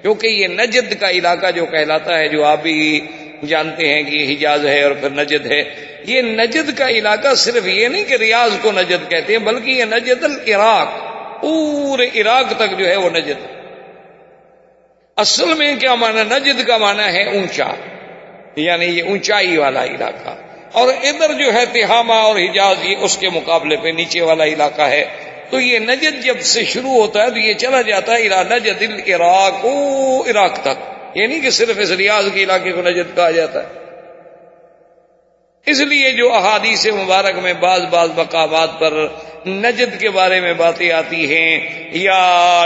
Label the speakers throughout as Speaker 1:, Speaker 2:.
Speaker 1: کیونکہ یہ نجد کا علاقہ جو کہلاتا ہے، جو آپ بھی جانتے ہیں کہ یہ حجاز ہے اور پھر نجد ہے، یہ نجد کا علاقہ صرف یہ نہیں کہ ریاض کو نجد کہتے ہیں، بلکہ یہ نجد العراق، پورے عراق تک جو ہے وہ نجد۔ اصل میں کیا معنی؟ نجد کا معنی ہے اونچا، یعنی یہ اونچائی والا علاقہ، اور ادھر جو ہے تہامہ اور حجاز یہ اس کے مقابلے پہ نیچے والا علاقہ ہے۔ تو یہ نجد جب سے شروع ہوتا ہے تو یہ چلا جاتا ہے الی نجد العراق، عراق تک، یہ نہیں کہ صرف اس ریاض کے علاقے کو نجد کہا جاتا ہے۔ اس لیے جو احادیث مبارک میں بعض مقامات پر نجد کے بارے میں باتیں آتی ہیں یا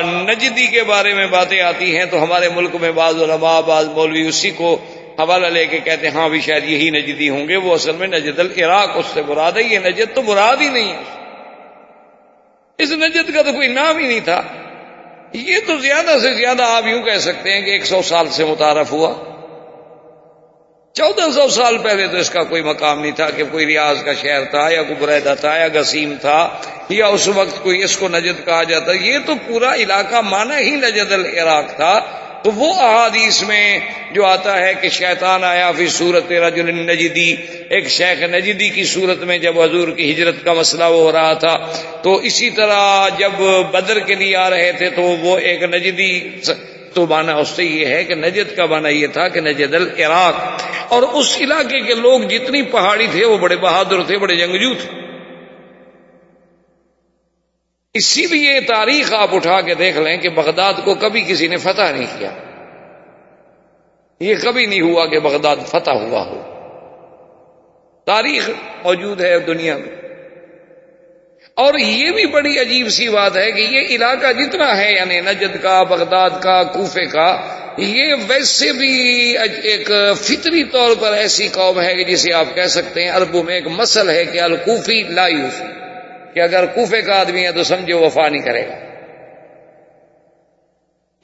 Speaker 1: نجدی کے بارے میں باتیں آتی ہیں، تو ہمارے ملک میں بعض علماء، بعض مولوی اسی کو حوالہ لے کے کہتے ہیں ہاں بھی شاید یہی نجدی ہوں گے، وہ اصل میں نجد العراق اس سے مراد ہے، یہ نجد تو مراد ہی نہیں ہے، اس نجد کا تو کوئی نام ہی نہیں تھا۔ یہ تو زیادہ سے زیادہ آپ یوں کہہ سکتے ہیں کہ 100 سال سے متعارف ہوا، 1400 سال پہلے تو اس کا کوئی مقام نہیں تھا کہ کوئی ریاض کا شہر تھا یا کوئی بریدہ تھا یا گسیم تھا یا اس وقت کوئی اس کو نجد کہا جاتا، یہ تو پورا علاقہ مانا ہی نجد العراق تھا۔ تو وہ احادیث میں جو آتا ہے کہ شیطان آیا فی صورت رجل نجدی، ایک شیخ نجدی کی صورت میں جب حضور کی ہجرت کا مسئلہ وہ ہو رہا تھا، تو اسی طرح جب بدر کے لیے آ رہے تھے تو وہ ایک نجدی، تو معنی اس سے یہ ہے کہ نجد کا معنی یہ تھا کہ نجد العراق، اور اس علاقے کے لوگ جتنی پہاڑی تھے وہ بڑے بہادر تھے، بڑے جنگجو تھے۔ اسی لیے تاریخ آپ اٹھا کے دیکھ لیں کہ بغداد کو کبھی کسی نے فتح نہیں کیا، یہ کبھی نہیں ہوا کہ بغداد فتح ہوا ہو، تاریخ موجود ہے دنیا میں۔ اور یہ بھی بڑی عجیب سی بات ہے کہ یہ علاقہ جتنا ہے، یعنی نجد کا، بغداد کا، کوفے کا، یہ ویسے بھی ایک فطری طور پر ایسی قوم ہے کہ جسے آپ کہہ سکتے ہیں، عربوں میں ایک مثل ہے کہ الکوفی لا یوفی، کہ اگر کوفے کا آدمی ہے تو سمجھو وفا نہیں کرے گا،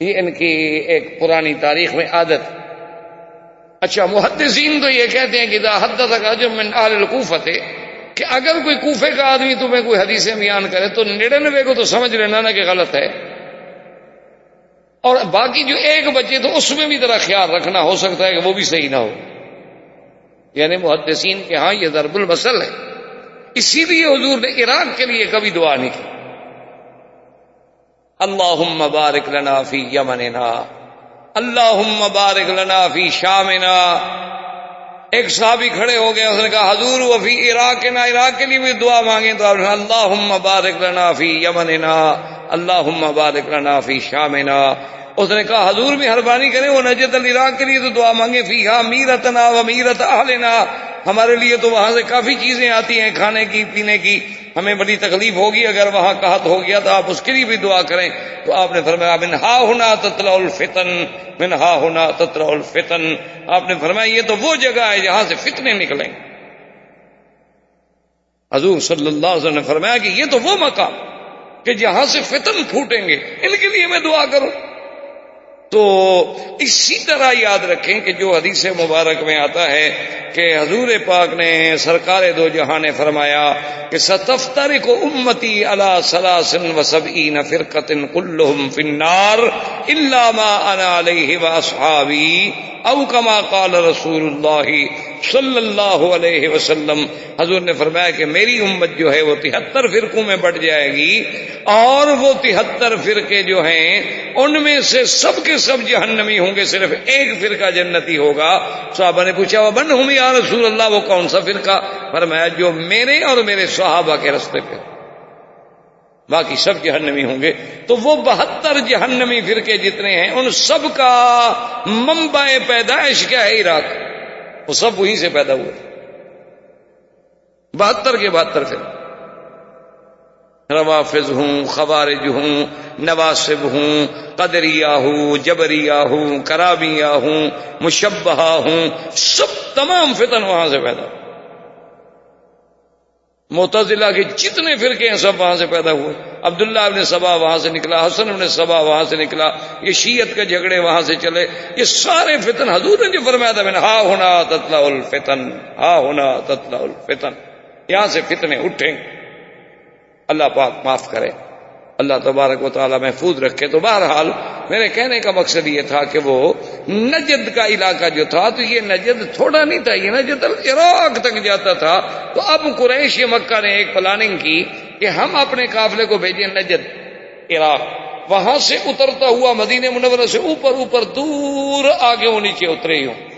Speaker 1: یہ ان کی ایک پرانی تاریخ میں عادت۔ اچھا، محدثین تو یہ کہتے ہیں کہ اذا حدثک رجل من اہل الکوفۃ، کہ اگر کوئی کوفے کا آدمی تمہیں کوئی حدیثیں بیان کرے تو 99 کو تو سمجھ لینا نا کہ غلط ہے، اور باقی جو ایک بچے تو اس میں بھی ذرا خیال رکھنا، ہو سکتا ہے کہ وہ بھی صحیح نہ ہو، یعنی محدثین کے ہاں یہ ضرب المثل ہے۔ اسی لیے حضور نے عراق کے لیے کبھی دعا نہیں کی، اللہم بارک لنا فی یمننا، اللہم بارک لنا فی شامنا۔ ایک صحابی کھڑے ہو گئے، اس نے کہا حضور وفی عراقنا، عراق کے لیے بھی دعا مانگیں، تو آپ نے اللہم بارک لنا فی یمننا، اللہم بارک لنا فی شامنا۔ اس نے کہا حضور مہربانی کریں وہ نجد العراق کے لیے تو دعا مانگیں، فیہا میرتنا و میرت اہلنا، ہمارے لیے تو وہاں سے کافی چیزیں آتی ہیں کھانے کی پینے کی، ہمیں بڑی تکلیف ہوگی اگر وہاں قحط ہو گیا، تو آپ اس کے لیے بھی دعا کریں۔ تو آپ نے فرمایا من ہا ہنا تطلع الفتن، من ہا ہنا تطلع الفتن، آپ نے فرمایا یہ تو وہ جگہ ہے جہاں سے فتنے نکلیں۔ حضور صلی اللہ علیہ وسلم نے فرمایا کہ یہ تو وہ مقام کہ جہاں سے فتن پھوٹیں گے، ان کے لیے میں دعا کروں۔ تو اسی طرح یاد رکھیں کہ جو حدیث مبارک میں آتا ہے کہ حضور پاک نے سرکار دو جہاں نے فرمایا کہ ستفترق امتی علی 73 فرقۃ کلهم فی النار الا ما انا علیہ واصحابی، او کما قال رسول اللہ صلی اللہ علیہ وسلم۔ حضور نے فرمایا کہ میری امت جو ہے وہ 73 فرقوں میں بٹ جائے گی، اور وہ 73 فرقے جو ہیں ان میں سے سب کے سب جہنمی ہوں گے، صرف ایک فرقہ جنتی ہوگا۔ صحابہ نے پوچھا ومن ہم یا رسول اللہ، وہ کون سا فرقہ؟ فرمایا جو میرے اور میرے صحابہ کے راستے پہ، باقی سب جہنمی ہوں گے۔ تو وہ 72 جہنمی فرقے جتنے ہیں ان سب کا منبع پیدائش کیا ہے؟ عراق، وہ سب وہیں سے پیدا ہوئے، 72 کے 72 فرقے، روافض ہوں، خوارج ہوں، نواصب ہوں، قدریہ ہوں، جبریہ ہوں، کرابیہ ہوں، مشبہہ ہوں، سب تمام فتن وہاں سے پیدا ہوئے۔ معتزلہ کے جتنے فرقے ہیں سب وہاں سے پیدا ہوئے، عبداللہ ابن سبا وہاں سے نکلا، حسن ابن سبا وہاں سے نکلا، یہ شیعت کے جھگڑے وہاں سے چلے، یہ سارے فتن حضور نے جو فرمایا تھا من ہا ہونا تطلع الفتن، ہا ہونا تطلع الفتن، یہاں سے فتنے اٹھیں، اللہ پاک معاف کرے۔ اللہ تبارک و تعالی محفوظ رکھے۔ تو بہرحال میرے کہنے کا مقصد یہ تھا کہ وہ نجد کا علاقہ جو تھا، تو یہ نجد تھوڑا نہیں تھا، یہ نجد عراق تک جاتا تھا۔ تو اب قریش مکہ نے ایک پلاننگ کی کہ ہم اپنے قافلے کو بھیجیں نجد، عراق، وہاں سے اترتا ہوا مدینہ منورہ سے اوپر دور آگے وہ نیچے اترے ہوں۔